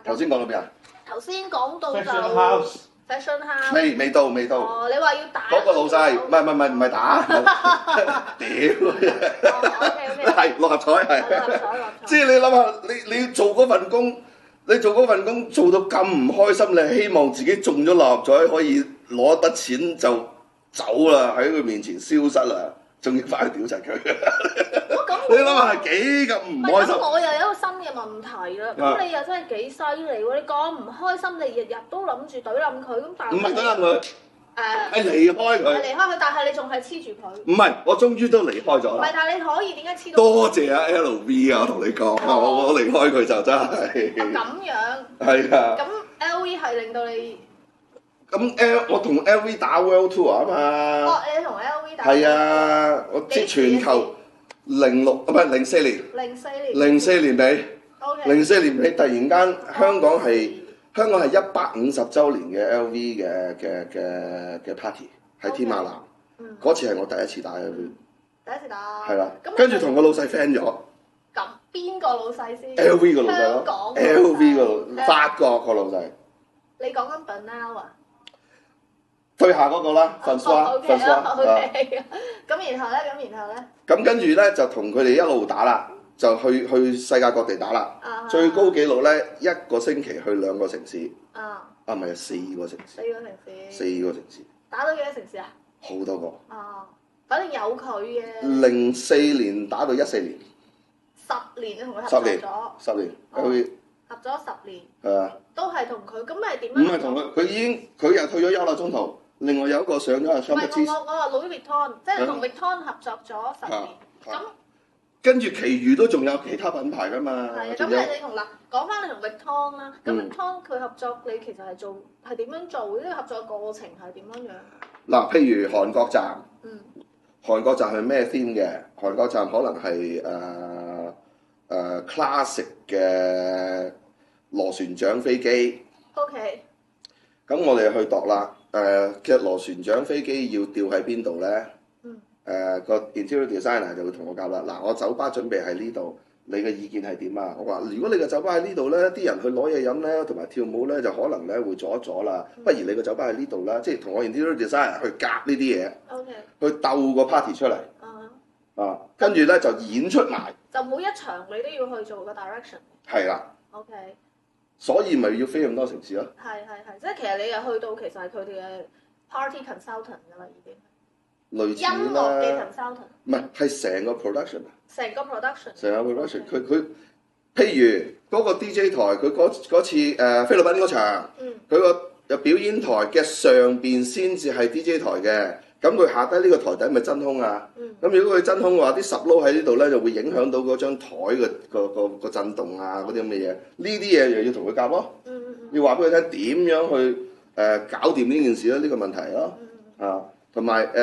頭先講到邊啊？頭先講到就 Fashion House， 未到。哦，你話要打嗰個老細，唔係打，屌，係六合彩係，即係你諗下，你做嗰份工，做到咁唔開心，你希望自己中咗六合彩可以攞一筆錢就走啦，喺佢面前消失啦，仲要翻去屌柒佢。你諗下係幾咁唔開心？咁我又有一個新嘅問題啦。咁你又真係幾犀利喎！你講唔開心，你日日都諗住懟冧佢，咁但係唔係懟冧佢，係離開佢。係離開佢，但係你仲係黐住佢。唔係，我終於都離開咗啦。唔係，但係你可以點解黐到？多謝啊 LV 啊，我同你講，我離開佢就真係。咁樣。係啊。咁 LV 係令到你。咁我同 LV 打 World Tour 啊嘛。哦，你同 LV 打。係啊，我即係全球04年。04年尾。OK。04年尾突然間香港係150週年嘅 LV 嘅 party 喺天馬南。嗰次係我第一次打 LV。第一次打。係啦。跟住同個老細 friend 咗。咁邊個老細先 ？LV 個老細咯。香港。LV 個法國個老細。你講緊 Bernal 啊？對下嗰個啦，粉刷。OK。咁然後咧？咁跟住咧就同佢哋一路打啦，就去世界各地打啦。最高紀錄咧1個星期去2個城市。唔係4個城市。4個城市。打到幾多城市啊？好多個。反正有佢嘅。04年打到14年。10年同佢合作咗。10年。LV。合咗10年。係啊。都係同佢，咁咪點樣？唔係同佢，佢又退咗休啦，中途。另外有一個上咗阿 Jean Paul。唔係我話 Louis Vuitton，即係同 Vuitton 合作咗10年。咁跟住，其餘都仲有其他品牌㗎嘛。係啊，咁你同講翻你同 Vuitton 啦，咁 Vuitton 佢合作，你其實係點樣做？呢個合作過程係點樣樣？嗱，譬如韓國站。韓國站係咩 theme 嘅？韓國站可能係classic 嘅螺旋槳飛機。OK。咁我哋去度啦。其實螺旋槳飛機要吊喺邊度咧？個 interior designer 就會同我教啦。嗱，我酒吧準備喺呢度，你嘅意見係點啊？我話如果你嘅酒吧喺呢度咧，啲人去攞嘢飲咧，同埋跳舞咧，就可能咧會阻一阻啦。不如你個酒吧喺呢度啦，即係同我 interior designer 去夾呢啲嘢。OK。去鬥個 party 出嚟。跟住咧就演出埋。就每一場你都要去做個 direction。係啦。OK。所以咪要飛咁多城市咯。係，即係其實你又去到其實係佢哋嘅 party consultant 㗎啦，已經。類似啦。音樂嘅 consultant。唔係成個 production。成個 production。佢譬如嗰個 DJ 台，佢嗰次菲律賓嗰場，佢個表演台嘅上邊先至係 DJ 台嘅，咁佢下低呢個台底咪真空啊。咁如果佢真空嘅話，啲十撈喺呢度咧就會影響到嗰張台個震動啊，嗰啲咁嘅嘢。呢啲嘢又要同佢夾咯。要話俾佢聽點樣去搞掂呢件事咯，呢個問題咯。同埋台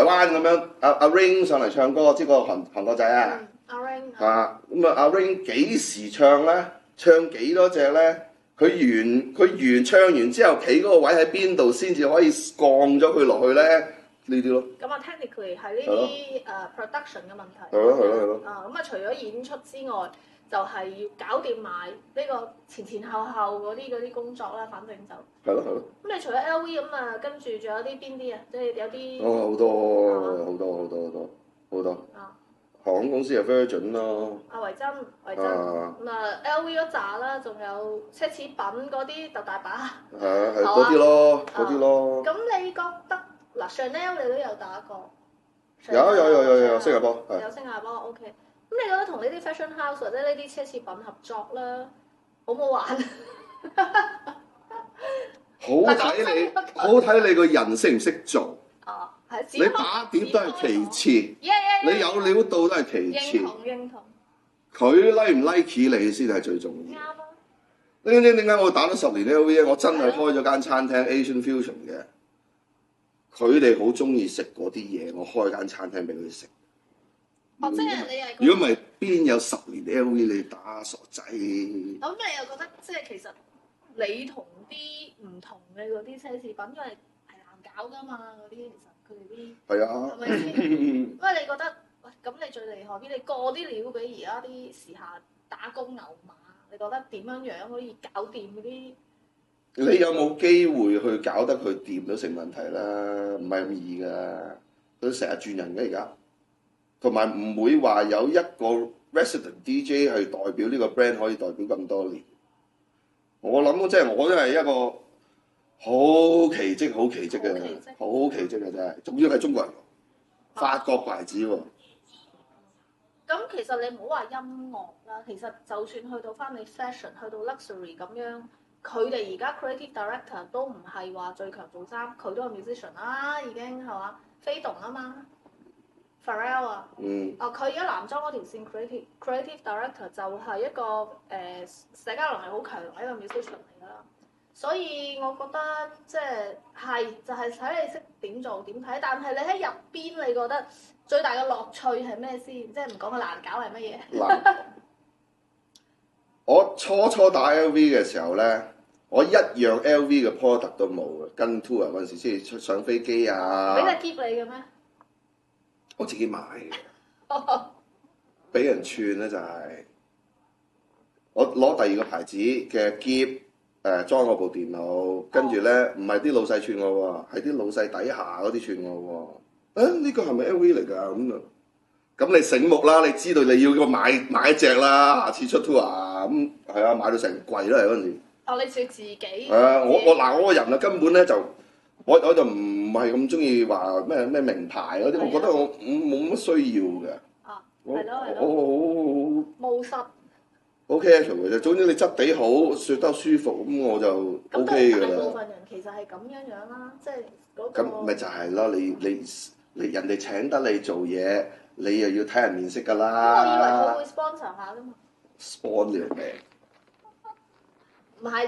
灣咁樣，阿 Ring 上嚟唱歌，知個韓國仔啊。阿 Ring。咁啊，阿 Ring 幾時唱咧？唱幾多隻咧？佢唱完之後，企嗰個位喺邊度先至可以降咗佢落去咧？呢啲咯。咁啊 ，technically 係呢啲production 嘅問題。係咯。咁啊，除咗演出之外，就係要搞掂埋呢個前後嗰啲工作啦，反正就。係咯。咁你除咗 LV 咁啊，跟住仲有啲邊啲啊？即係有啲。好多。航空公司係 Virgin 咯。維珍。咁啊 LV 嗰扎啦，仲有奢侈品嗰啲就大把。係嗰啲咯。咁你覺得嗱 Chanel 你都有打過？有新加坡。有新加坡 OK。咁你覺得同呢啲 fashion house 或者呢啲奢侈品合作啦，好唔好玩？好睇你個人識唔識做。你打碟都係其次，你有料到都係其次。認同。佢 like 唔 like 你先係最重要。啱啊！點解我打咗10年 LV 咧？我真係開咗間餐廳 Asian Fusion 嘅，佢哋好中意食嗰啲嘢，我開間餐廳俾佢哋食。即係你係。如果唔係，邊有10年 LV 你打傻仔？咁你又覺得即係其實你同啲唔同嘅嗰啲奢侈品，因為係難搞㗎嘛，嗰啲其實。係啊，係咪先？因為你覺得，喂，咁你最厲害啲，你過啲料俾而家啲時下打工牛馬你覺得點樣樣可以搞掂嗰啲？你有冇機會去搞得佢掂都成問題啦？唔係咁易㗎，佢成日轉人嘅而家，同埋唔會話有一個 resident DJ 係代表呢個 brand 可以代表咁多年。我諗即係我都係一個好奇蹟、好奇蹟嘅，好奇蹟嘅真係，仲要係中國人，法國牌子喎。咁其實你唔好話音樂啦，其實就算去到翻你 fashion，去到 luxury 咁樣，佢哋而家 creative director 都唔係話最強做衫，佢都係 musician 啦，已經係嘛？飛動啊嘛 ，Pharrell 啊，佢而家男裝嗰條線 creative director 就係一個社交能力好強嘅一個 musician 嚟㗎啦。所以我覺得即係就係睇你識點做點睇，但係你喺入邊你覺得最大嘅樂趣係咩先？即係唔講佢難搞係乜嘢？嗱，我初打 LV 嘅時候咧，我一樣 LV 嘅 product 都冇嘅，跟 tour 嗰陣時先出上飛機啊。俾隻 keep 你嘅咩？我自己買嘅，俾人串咧就係、我攞第二個牌子嘅 keep。裝我部電腦，跟住咧唔係啲老細串我喎，係啲老細底下嗰啲串我喎。呢個係咪 LV 嚟㗎？咁你醒目啦，你知道你要個買一隻啦，下次出 tour 咁係啊，買到成櫃啦嗰陣時。哦，你似自己？我個人啊根本咧就我就唔係咁中意話咩名牌嗰啲，我覺得我冇乜需要嘅。啊，係咯係咯。好務實。O K 啊，除嘅啫，總之你質地好，着得舒服，咁我就 O K 㗎啦。大部分人其實係咁樣樣啦，即係嗰個。咁咪就係咯，你人哋請得你做嘢，你又要睇人面色㗎啦。我以為佢會 sponsor 下㗎嘛。sponsor 嘅。唔係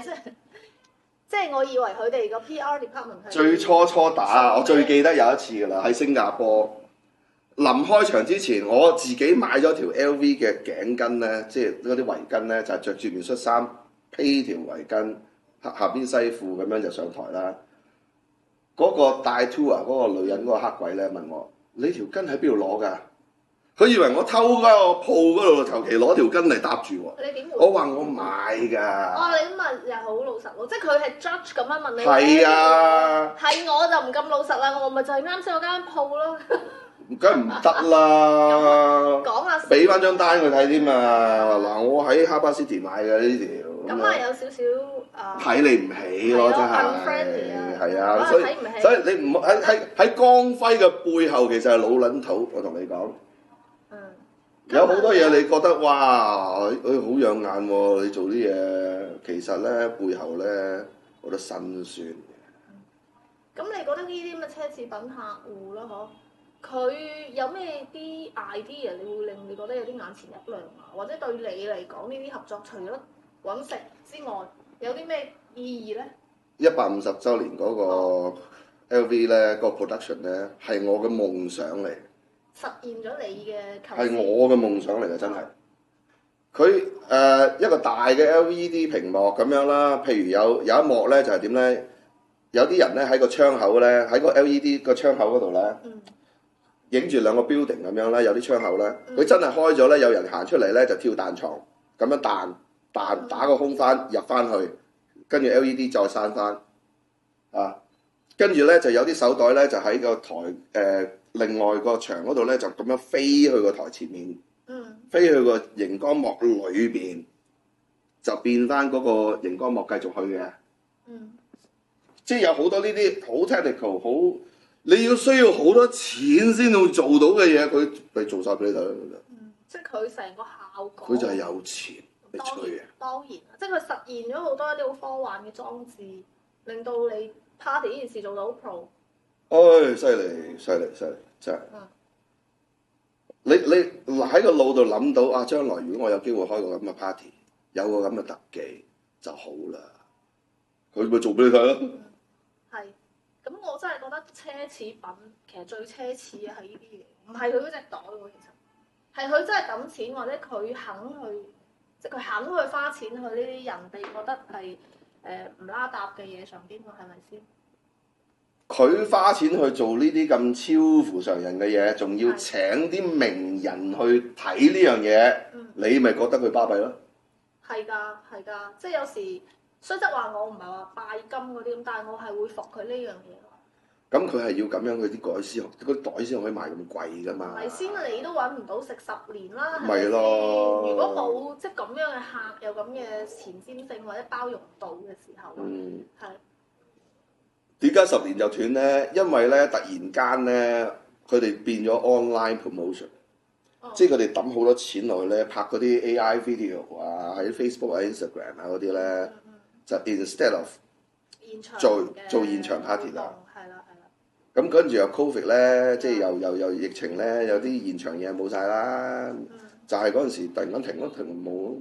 即係我以為佢哋個 PR department 係。最初打，我最記得有一次㗎啦，喺新加坡。臨開場之前，我自己買咗條 LV 嘅頸巾咧，即係嗰啲圍巾咧，就係着住件恤衫披條圍巾，下邊西褲咁樣就上台啦。嗰個帶 tour 嗰個女人嗰個黑鬼咧問我：你條巾喺邊度攞㗎？佢以為我偷翻個鋪嗰度，求其攞條巾嚟搭住喎。你點回？我話我買㗎。你咁啊又好老實喎，即係佢係 judge 咁樣問你。係啊。係我就唔咁老實啦，我咪就係啱先嗰間鋪咯。梗係唔得啦！講下俾翻張單佢睇添嘛。嗱，我喺哈巴斯田買嘅呢條。咁啊有少少睇你唔起咯，真係。係啊，所以你唔喺光輝嘅背後，其實係老撚土。我同你講。有好多嘢你覺得哇，好養眼喎！你做啲嘢，其實咧背後咧好多辛酸嘅。咁你覺得呢啲咁嘅奢侈品客戶啦，佢有咩啲 idea 你會令你覺得有啲眼前一亮啊？或者對你嚟講呢啲合作除咗揾食之外，有啲咩意義咧？150週年嗰個 LV 咧，個 production 咧係我嘅夢想嚟。實現咗你嘅構思。係我嘅夢想嚟嘅，真係。佢一個大嘅 LED 屏幕咁樣啦，譬如有一幕咧就係點咧？有啲人咧喺個窗口咧，喺個 LED 個窗口嗰度咧。影住兩個 building 咁樣啦，有啲窗口咧，佢真係開咗咧，有人行出嚟咧就跳彈床，咁樣彈打個空翻入翻去，跟住 LED 再閂翻，跟住咧就有啲手袋咧就喺個台另外個牆嗰度咧就咁樣飛去個台前面，飛去個熒光幕裏邊，就變翻嗰個熒光幕繼續去嘅，即係有好多呢啲好 technical 好。你要需要好多錢先到做到嘅嘢，佢咪做晒俾你睇。即係佢成個效果。佢就係有錢，你吹啊！當然，即係佢實現咗好多一啲好科幻嘅裝置，令到你 party 呢件事做到 pro。犀利，真係。你喺個腦度諗到啊，將來如果我有機會開個咁嘅 party，有個咁嘅特技就好啦。佢咪做俾你睇咯。係。咁我真係覺得奢侈品其實最奢侈嘅係呢啲嘢，唔係佢嗰隻袋喎，其實係佢真係揼錢，或者佢肯去，即係佢肯去花錢去呢啲人哋覺得係唔拉搭嘅嘢上邊喎，係咪先？佢花錢去做呢啲咁超乎常人嘅嘢，仲要請啲名人去睇呢樣嘢，你咪覺得佢巴閉咯？係㗎，即係有時雖則話我唔係話拜金嗰啲咁，但係我係會服佢呢樣嘢咯。咁佢係要咁樣，佢啲袋先，嗰啲袋先可以賣咁貴㗎嘛？唔係先，你都揾唔到食10年啦，係咪咪先？咯如果冇即係咁樣嘅客，有咁嘅前瞻性或者包容度嘅時候，係點解10年就斷咧？因為咧突然間咧，佢哋變咗 online promotion，即係佢哋抌好多錢落去咧，拍嗰啲 AI video 啊，喺 Facebook 啊、Instagram 啊嗰啲咧，就 instead of 做現場 party 啦。係啦。咁跟住又 Covid 咧，即係又疫情咧，有啲現場嘢冇晒啦。就係嗰陣時突然間停冇。